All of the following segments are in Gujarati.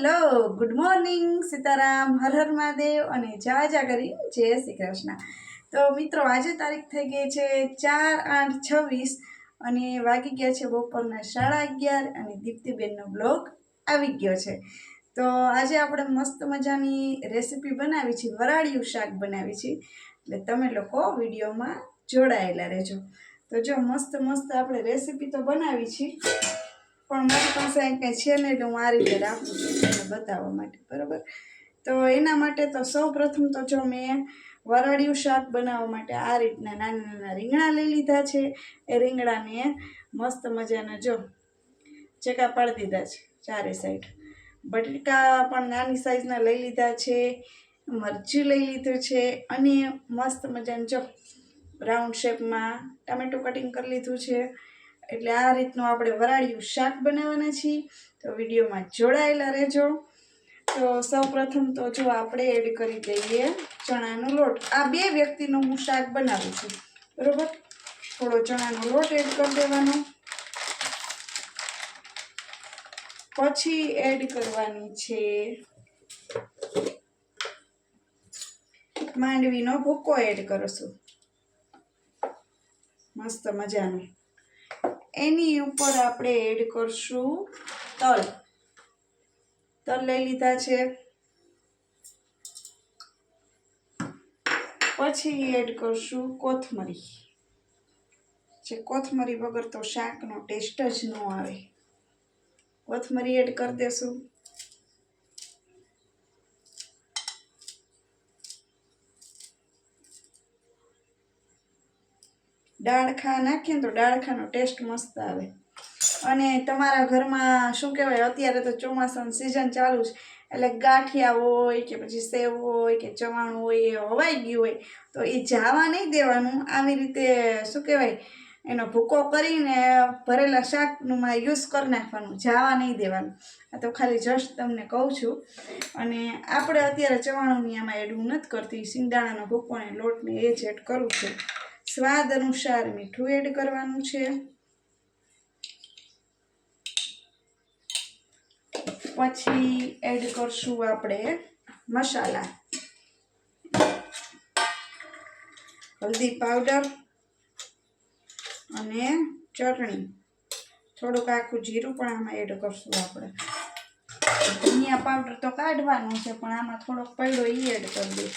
हेलो गुड मॉर्निंग सीताराम हर हर महादेव અને જા જા કરી જય શ્રી કૃષ્ણ। તો મિત્રો આજે તારીખ થઈ ગઈ છે 4/8/26 અને વાગી ગયા છે બપોરના 11:30 અને દીપ્તિબેનનો બ્લોગ આવી ગયો છે। તો આજે આપણે મસ્ત મજાની રેસીપી બનાવી છે, વરાળિયું શાક બનાવી છે, એટલે તમે લોકો વિડીયોમાં જોડાયેલા રહેજો। તો જો મસ્ત મસ્ત આપણે રેસીપી તો બનાવી છે, પણ મારી પાસે કંઈ છે નહીં એટલે હું આ રીતે રાખું છું તમને બતાવવા માટે, બરાબર। તો એના માટે તો સૌ પ્રથમ તો જો મેં વરાળિયું શાક બનાવવા માટે આ રીતના નાના નાના રીંગણા લઈ લીધા છે। એ રીંગણાને મસ્ત મજાના જો ચેકા પાડી દીધા છે ચારે સાઈડ। બટેકા પણ નાની સાઈઝના લઈ લીધા છે, મરચું લઈ લીધું છે અને મસ્ત મજાનું જો રાઉન્ડ શેપમાં ટામેટું કટિંગ કરી લીધું છે। એટલે આ રીતનું આપણે વરાળિયું શાક બનાવવાના છીએ, તો વિડીયોમાં જોડાયેલા રહેજો। તો સૌ પ્રથમ તો જો આપણે એડ કરી દઈએ ચણાનો લોટ। આ 2 વ્યક્તિનું હું શાક બનાવું છું, બરાબર। થોડો ચણાનો લોટ એડ કરી દેવાનો, પછી એડ કરવાની છે માંડવીનો ભૂકો એડ કરશું મસ્ત મજાનો। એની ઉપર આપણે એડ કરશું તલ લઈ લીધા છે। પછી એડ કરશું કોથમરી। જે કોથમરી વગર તો શાકનો ટેસ્ટ જ ન આવે, કોથમરી એડ કરી દેશું। ડાળખા નાખીએ તો ડાળખાનો ટેસ્ટ મસ્ત આવે। અને તમારા ઘરમાં શું કહેવાય, અત્યારે તો ચોમાસાની સિઝન ચાલુ છે એટલે ગાંઠિયા હોય કે પછી સેવ હોય કે ચવાણું હોય એ હવાઈ ગયું હોય તો એ જાવા નહીં દેવાનું। આવી રીતે શું કહેવાય એનો ભૂકો કરીને ભરેલા શાકમાં યુઝ કરી નાખવાનું, જાવા નહીં દેવાનું। આ તો ખાલી જસ્ટ તમને કહું છું। અને આપણે અત્યારે ચવાણુંની આમાં એડ હું નથી કરતી, સિંગદાણાનો ભૂકો અને લોટને એ જ એડ કરું છું। સ્વાદ અનુસાર મીઠું એડ કરવાનું છે, પછી એડ કરશું આપણે મસાલા, હલ્દી પાવડર અને ચટણી, થોડુંક આખું જીરું પણ આમાં એડ કરશું આપણે। ધનિયા પાવડર તો કાઢવાનું છે પણ આમાં થોડોક પડ્યો એ એડ કરી દઈએ,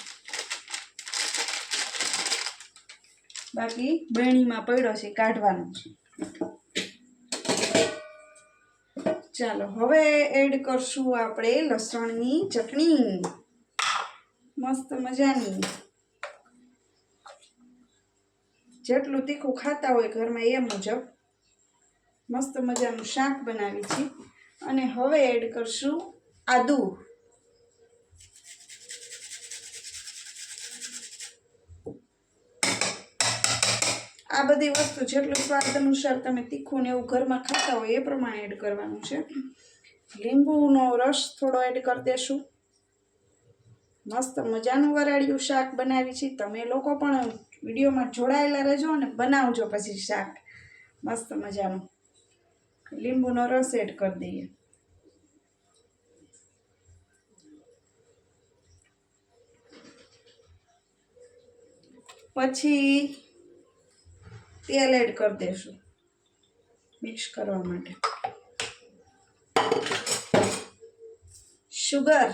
બાકી બરણીમાં પડ્યો છે કાઢવાનો છે। ચાલો હવે એડ કરશું આપણે લસણની ચટણી મસ્ત મજાની। જેટલું તીખું ખાતા હોય ઘરમાં એ મુજબ મસ્ત મજાનું શાક બનાવી છે। અને હવે એડ કરશું આદુ, આ બધી વસ્તુ જેટલું સ્વાદ અનુસાર તમે તીખું ને એવું ઘરમાં ખાતા હોય એ પ્રમાણે એડ કરવાનું છે। લીંબુનો રસ થોડો એડ કરી દેશું। મસ્ત મજાનું વરાળિયું શાક બનાવી છે, તમે લોકો પણ વિડીયોમાં જોડાયેલા રહેજો અને બનાવજો પછી શાક મસ્ત મજાનું। લીંબુનો રસ એડ કરી દઈએ, પછી તેલ એડ કરી દેશું મિક્સ કરવા માટે, શુગર,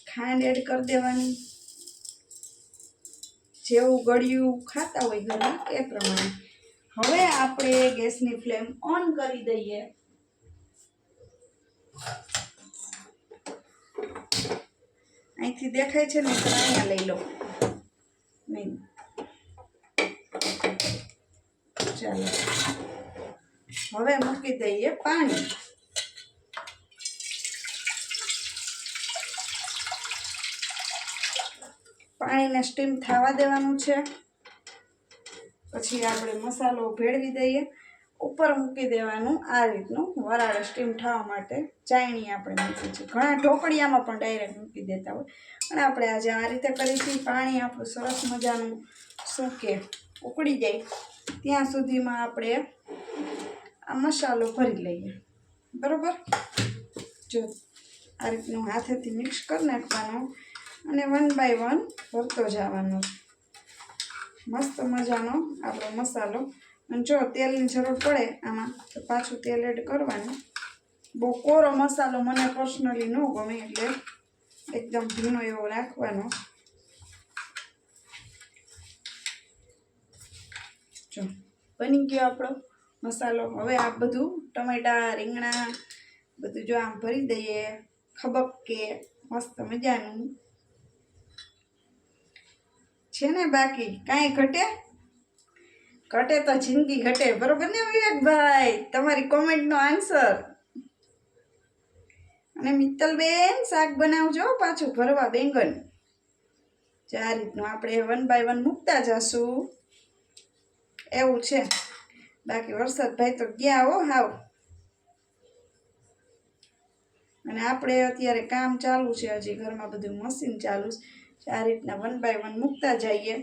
ખાંડ એડ કરી દેવાની, જેવું ગળ્યું ખાતા હોય ઘરમાં એ પ્રમાણે। હવે આપણે ગેસની ફ્લેમ ઓન કરી દઈએ, અહીંથી દેખાય છે ને તો અહીંયા લઈ લો નહીં, ચાલો હવે મૂકી દઈએ પાણી। પાણીને સ્ટીમ થવા દેવાનું છે, પછી આપણે મસાલો ભેળવી દઈએ, ઉપર મૂકી દેવાનું આ રીતનું વરાળ સ્ટીમ થવા માટે ચાયણી આપણે મૂકી છે। ઘણા ઢોકળિયામાં પણ ડાયરેક્ટ મૂકી દેતા હોય, અને આપણે આજે આ રીતે કરીશું। પાણી આપણું સરસ મજાનું સૂકે ઉકળી જાય ત્યાં સુધીમાં આપણે આ મસાલો ભરી લઈએ। બરાબર. જો આ રીતનું હાથેથી મિક્સ કરી નાખવાનું અને 1 બાય 1 ભરતો જવાનો. મસ્ત મજાનો આપણો મસાલો. અને જો તેલની જરૂર પડે આમાં તો પાછું તેલ એડ કરવાનું. બહુ કોરો મસાલો મને પર્સનલી ન ગમે, એટલે એકદમ ભીનો એવો રાખવાનો. જો બની ગયો આપણો મસાલો. હવે આ બધું ટમેટા, રીંગણા બધું જો આમ ભરી દઈએ ખબકે મસ્ત મજાનું છે ને. બાકી કાંઈ ઘટે તો જિંદગી ઘટે. બરોબર ને વિવેકભાઈ? તમારી કોમેન્ટનો આન્સર. અને મિત્તલબેન શાક બનાવજો પાછું ભરવા બેંગન. જે આ રીતનું આપણે 1 બાય 1 મૂકતા જશું એવું છે. બાકી વરસાદ ભાઈ તો ગયા હો હાવ. અને આપણે અત્યારે કામ ચાલુ છે, હજી ઘરમાં બધું મશીન ચાલુ છે. આ રીતના 1 બાય 1 મૂકતા જઈએ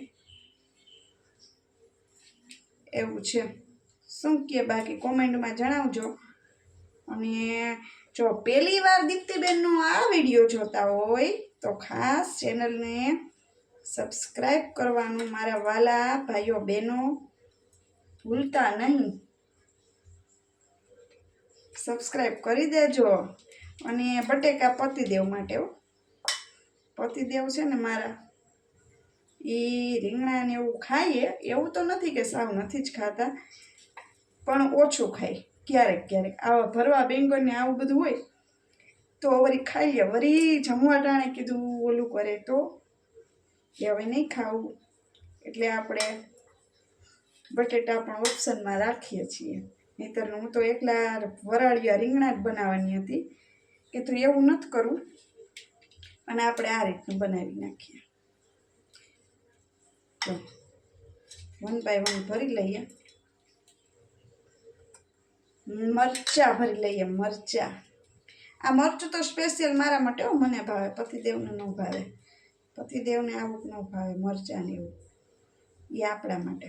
એવું છે. શું કે બાકી કોમેન્ટમાં જણાવજો. અને જો પહેલી વાર દીપ્તિબેનનો આ વિડીયો જોતા હોય તો ખાસ ચેનલને સબસ્ક્રાઈબ કરવાનું મારા વાલા ભાઈઓ બહેનો ભૂલતા નહીં. સબસ્ક્રાઈબ કરી દેજો. અને બટેકા પતિદેવ માટે. પતિદેવ છે ને મારા, એ રીંગણા ને એવું ખાઈએ, એવું તો નથી કે સાવ નથી જ ખાતા, પણ ઓછું ખાય. ક્યારેક ક્યારેક આવા ભરવા બેંગન ને આવું બધું હોય તો વળી ખાઈ લે. વળી જમવા ટાણે કીધું ઓલું કરે તો કે હવે નહીં ખાવું, એટલે આપણે બટેટા પણ ઓપ્શનમાં રાખીએ છીએ. નહીંતર હું તો એકલા વરાળિયા રીંગણા જ બનાવવાની હતી કે તો એવું નથી કરવું. અને આપણે આ રીતનું બનાવી નાખીએ. તો 1 બાય 1 ભરી લઈએ. મરચાં ભરી લઈએ. મરચાં. આ મરચું તો સ્પેશિયલ મારા માટે મને ભાવે, પતિદેવને ન ભાવે. પતિદેવને આવું ન ભાવે મરચાં ને એવું. એ આપણા માટે.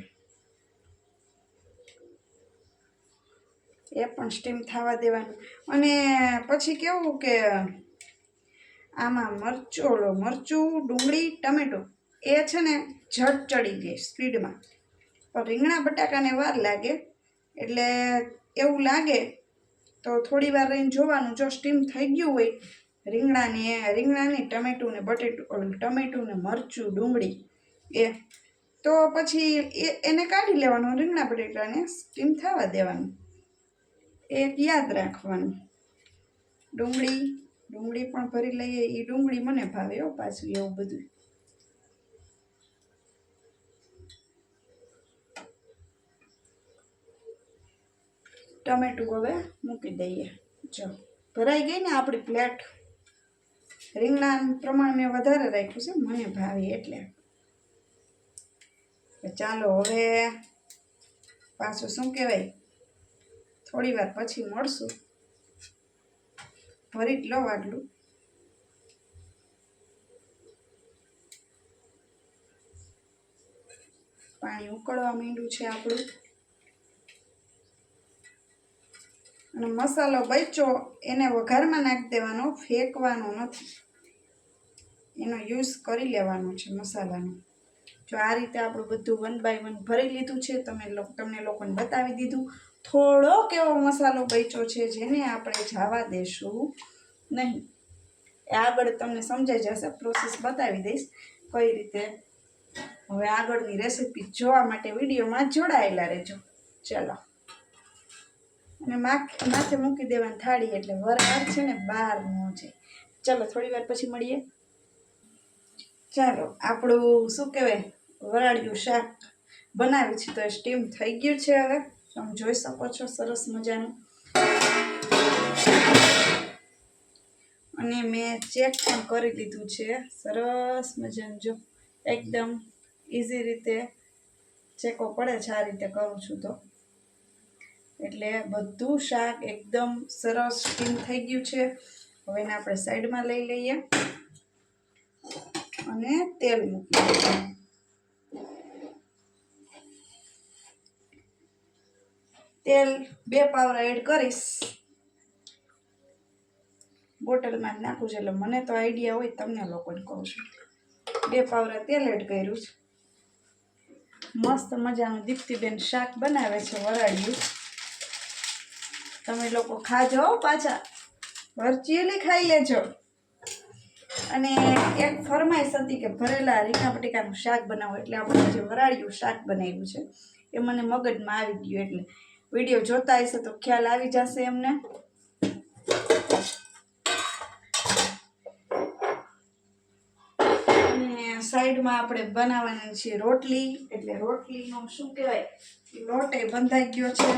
એ પણ સ્ટીમ થવા દેવાનું. અને પછી કેવું કે આમાં મરચું, ડુંગળી, ટમેટું એ છે ને ઝટ ચડી જાય સ્પીડમાં. પણ રીંગણા બટાકાને વાર લાગે. એટલે એવું લાગે તો થોડી વાર રહીને જોવાનું. જો સ્ટીમ થઈ ગયું હોય રીંગણાની ટમેટું ને ટમેટું ને મરચું, ડુંગળી એ તો પછી એને કાઢી લેવાનું. રીંગણા બટેટાને સ્ટીમ થવા દેવાનું. એક યાદ રાખવાનું. ડુંગળી પણ ભરી લઈએ. એ ડુંગળી મને ભાવે હો પાછું એવું બધું. ટમેટું હવે મૂકી દઈએ. જો ભરાઈ ગઈ ને આપણી પ્લેટ. રીંગણા પ્રમાણ મેં વધારે રાખ્યું છે, મને ભાવે એટલે. ચાલો હવે પાછું શું કહેવાય, થોડી વાર પછી મળશું. ભરી જ લો આટલું. પાણી ઉકળવા માંડ્યું છે આપણું. અને મસાલો બચ્યો એને વઘારમાં નાખી દેવાનો, ફેંકવાનો નથી. એનો યુઝ કરી લેવાનો છે મસાલાનો. જો આ રીતે આપણું બધું 1 બાય 1 ભરી લીધું છે. તમને લોકોને બતાવી દીધું. થોડોક એવો મસાલો બચ્યો છે જેને આપણે જવા દેશું નહીં. એ આગળ તમને સમજાઈ જશે. પ્રોસેસ બતાવી દઈશ કઈ રીતે. હવે આગળની રેસીપી જોવા માટે વિડીયોમાં જોડાયેલા રહેજો. ચાલો. અને માથે મૂકી દેવાની થાળી, એટલે વરાળ છે ને બહાર ન જાય. ચાલો થોડી વાર પછી મળીએ. ચાલો આપણું શું કહેવાય વરાળિયું શાક બનાવ્યું છે તો સ્ટીમ થઈ ગયું છે. હવે તમે જોઈ શકો છો સરસ મજાનું. અને મેં ચેક પણ કરી લીધું છે સરસ મજાનું. જો એકદમ ઇઝી રીતે ચેકો પડે છે. આ રીતે કરું છું તો એટલે બધું શાક એકદમ સરસ સ્ટીમ થઈ ગયું છે. હવે એને આપણે સાઈડમાં લઈ લઈએ અને તેલ મૂકી દઈએ. તેલ 2 પાવડા એડ કરીશ. બોટલમાં જ નાખું છું. એટલે મને તો આઈડિયા હોય, તમને લોકોને કહું છું. 2 પાવરા તેલ એડ કર્યું છે. મસ્ત મજાનું દીપ્તિબેન શાક બનાવે છે વરાળિયું. તમે લોકો ખાજો પાછા, વરચીલી ખાઈ લેજો. અને એક ફરમાઈશ હતી કે ભરેલા રીંગણા બટેકાનું શાક બનાવો, એટલે આપણે જે વરાળિયું શાક બનાવ્યું છે એ મને મગજમાં આવી ગયું. એટલે વિડીયો જોતા હશે તો ખ્યાલ આવી જશે એમને. અને સાઈડમાં આપણે બનાવવાની છે રોટલી. એટલે રોટલીનો શું કહેવાય, લોટ એ બંધાઈ ગયો છે.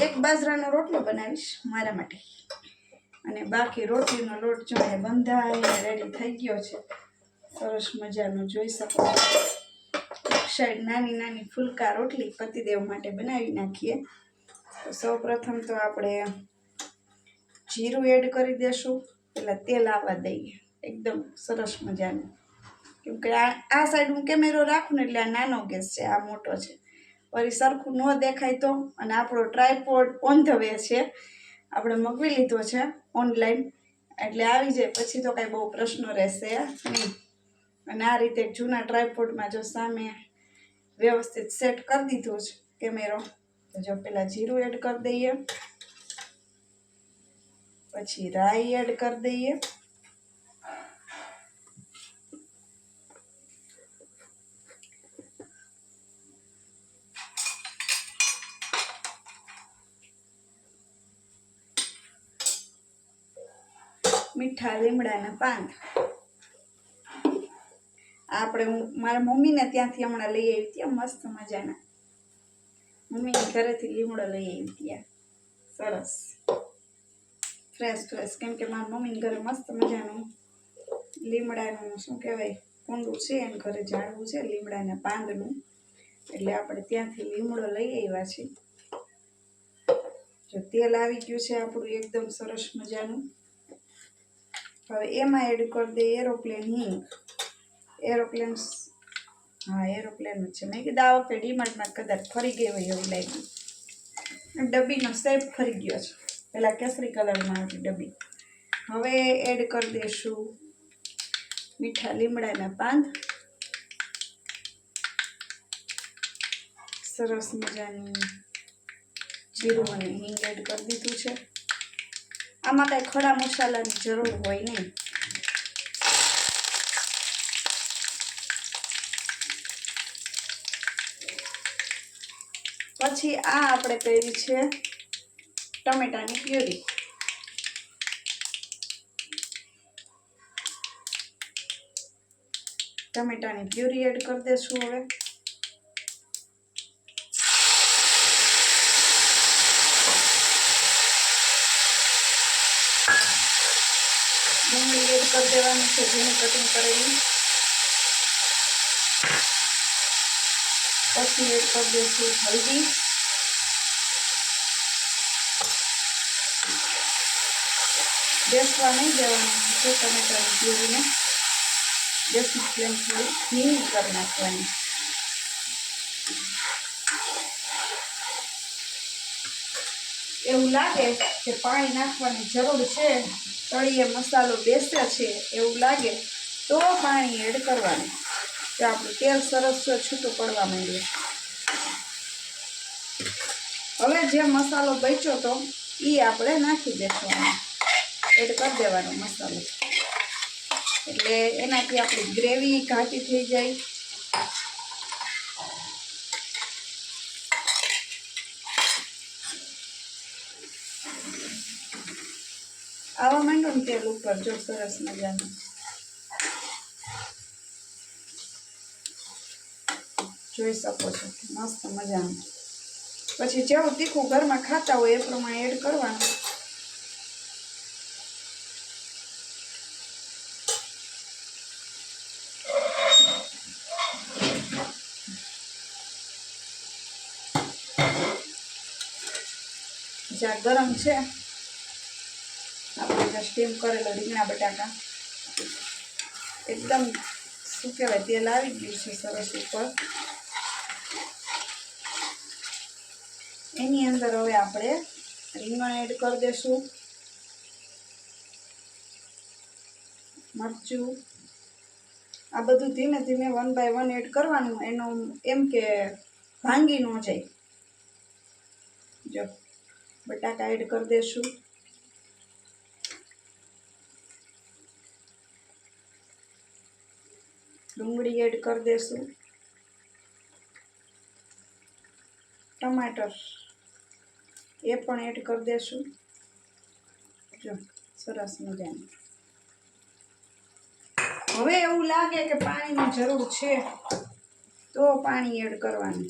એક બાજરાનો રોટલો બનાવીશ મારા માટે, અને બાકી રોટલીનો લોટ જો એ બંધાઈને રેડી થઈ ગયો છે. સરસ મજાનો જોઈ શકો. એક સાઈડ નાની નાની ફુલકા રોટલી પતિદેવ માટે બનાવી નાખીએ. તો સૌ પ્રથમ તો આપણે જીરું એડ કરી દેશું. પેલા તેલ આવવા દઈએ એકદમ સરસ મજાનું. કેમ કે આ સાઈડ હું કેમેરો રાખું ને એટલે આ નાનો ગેસ છે, આ મોટો છે. વળી સરખું ન દેખાય તો. અને આપણો ટ્રાયપોડ ઓન ધ વે છે, આપણે મગવી લીધો છે ઓનલાઈન, એટલે આવી જાય પછી તો કાંઈ બહુ પ્રશ્ન રહેશે નહીં. અને આ રીતે જૂના ટ્રાયપોડમાં જો સામે વ્યવસ્થિત સેટ કરી દીધું છે કેમેરો. તો જો પેલા જીરું એડ કરી દઈએ, પછી રાઈ એડ કરી દઈએ, મીઠા લીમડાના પાન. આપણે મારા મમ્મીને ત્યાંથી હમણાં લઈ આવી ત્યાં મસ્ત મજાના. મમ્મીને ઘરેથી લીમડો લઈ આવી ત્યાં સરસ ફ્રેશ. કેમ કે મારા મમ્મીને ઘરે મસ્ત મજાનું લીમડાનું શું કહેવાય કુંડું છે, એને ઘરે ઝાડવું છે લીમડાના પાંદનું. એટલે આપણે ત્યાંથી લીમડો લઈ આવ્યા છીએ. જો તેલ આવી ગયું છે આપણું એકદમ સરસ મજાનું. હવે એમાં એડ કરી દઈએ એરોપ્લેન હિંગ. એરોપ્લેન, હા એરોપ્લેન જ છે. મેં કીધું આ વખતે ડીમાર્ટમાં કદાચ ફરી ગઈ હોય એવું લાગ્યું. ડબ્બીનો શેપ ફરી ગયો છે. પેલા કેસરી કલરમાં હતી ડબ્બી. હવે એડ કરી દઈશું મીઠા લીમડાના પાન. સરસ મજાની જીરું અને હિંગ એડ કરી દીધું છે. આમાં કાંઈ ખડા મસાલાની જરૂર હોય નહીં. પછી આ આપણે કરી છે ટમેટાની પ્યુરી. ટમેટાની પ્યુરી એડ કરી દઈશું. હવે ડુંગળી એડ કરી દેવાની છે ઝીણી કટિંગ કરેલી. પછી એડ કરી દઈશું હલ્દી, બેસવા નહીં દેવાનું છે ટમેટાની પ્યુરીને. ગેસની ફ્લેમ થોડી ધીમી કરી નાખવાની. એવું લાગે કે પાણી નાખવાની જરૂર છે, તળીએ મસાલો બેસે છે એવું લાગે તો પાણી એડ કરવાનું. તો આપણું તેલ સરસ છૂટું પડવા માંડ્યું. હવે જે મસાલો બચ્યો તો એ આપણે નાખી દેવાનો, એડ કરી દેવાનો મસાલો. એટલે એનાથી આપણી ગ્રેવી ઘાટી થઈ જાય. આવા માંડું ને તેલ ઉપર જો સરસ મજાનું. જોઈ શકો છો મસ્ત મજાનું. પછી જેવું તીખું ઘરમાં ખાતા હોય એ પ્રમાણે એડ કરવાનું. જ્યાં ગરમ છે આપણે જે સ્ટીમ કરેલો રીંગણા બટાકા એકદમ શું કહેવાય તેલ આવી ગયું છે સરસ ઉપર. એની અંદર હવે આપણે રીંગણ એડ કરી દઈશું. મરચું, આ બધું ધીમે ધીમે 1 બાય 1 એડ કરવાનું. એનું એમ કે ભાંગી ન જાય. જો બટાકા એડ કરી દઈશું. ડુંગળી એડ કરી દઈશું. ટમાટર એ પણ એડ કરી દઈશું. જો સરસ મજાનું. હવે એવું લાગે કે પાણીની જરૂર છે તો પાણી એડ કરવાનું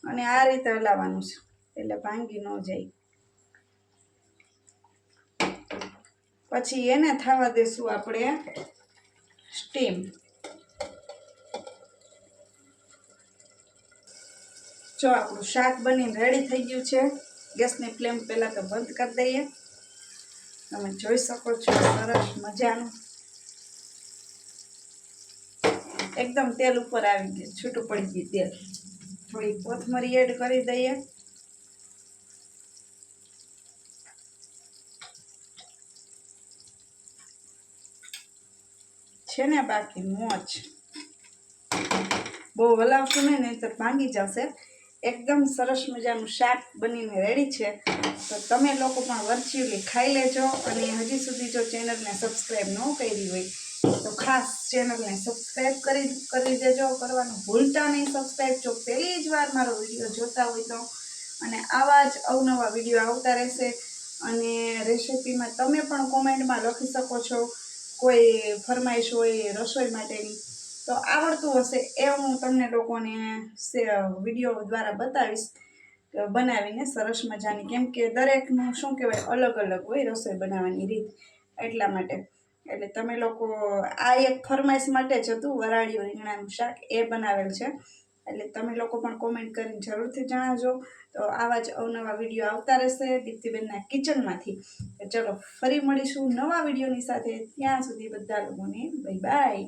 અને આ રીતે હલાવવાનું છે એટલે ભાંગી ન જાય. પછી એને થવા દેશું આપણે સ્ટીમ. જો આપણું શાક બનીને રેડી થઈ ગયું છે. ગેસની ફ્લેમ પહેલાં તો બંધ કરી દઈએ. તમે જોઈ શકો છો સરસ મજાનું એકદમ તેલ ઉપર આવી ગયું, છૂટું પડી ગયું તેલ. થોડી કોથમરી એડ કરી દઈએ. છે ને બાકી મોજ. બહુ હલાવશું નહીં તો ભાંગી જશે. એકદમ સરસ મજાનું શાક બનીને રેડી છે. તો તમે લોકો પણ વર્ચ્યુઅલી ખાઈ લેજો. અને હજી સુધી જો ચેનલને સબસ્ક્રાઈબ ન કરી હોય તો ખાસ ચેનલને સબસ્ક્રાઈબ કરી દેજો. કરવાનું ભૂલતા નહીં સબસ્ક્રાઈબ, જો પહેલી જ વાર મારો વિડીયો જોતા હોય તો. અને આવા જ અવનવા વિડીયો આવતા રહેશે. અને રેસિપીમાં તમે પણ કોમેન્ટમાં લખી શકો છો કોઈ ફરમાઈશ હોય રસોઈ માટેની, તો આવડતું હશે એ હું તમને લોકોને વિડીયો દ્વારા બતાવીશ બનાવીને સરસ મજાની. કેમ કે દરેકનું શું કહેવાય અલગ અલગ હોય રસોઈ બનાવવાની રીત, એટલા માટે. એટલે તમે લોકો આ એક ફરમાઈશ માટે જ હતું વરાળીયું રીંગણાનું શાક એ બનાવેલ છે. એટલે તમે લોકો પણ કોમેન્ટ કરીને જરૂરથી જણાવજો. તો આવા જ અવનવા વિડીયો આવતા રહેશે દીપ્તિબેનના કિચનમાંથી. ચલો ફરી મળીશું નવા વિડીયોની સાથે. ત્યાં સુધી બધા લોકોને બાય બાય.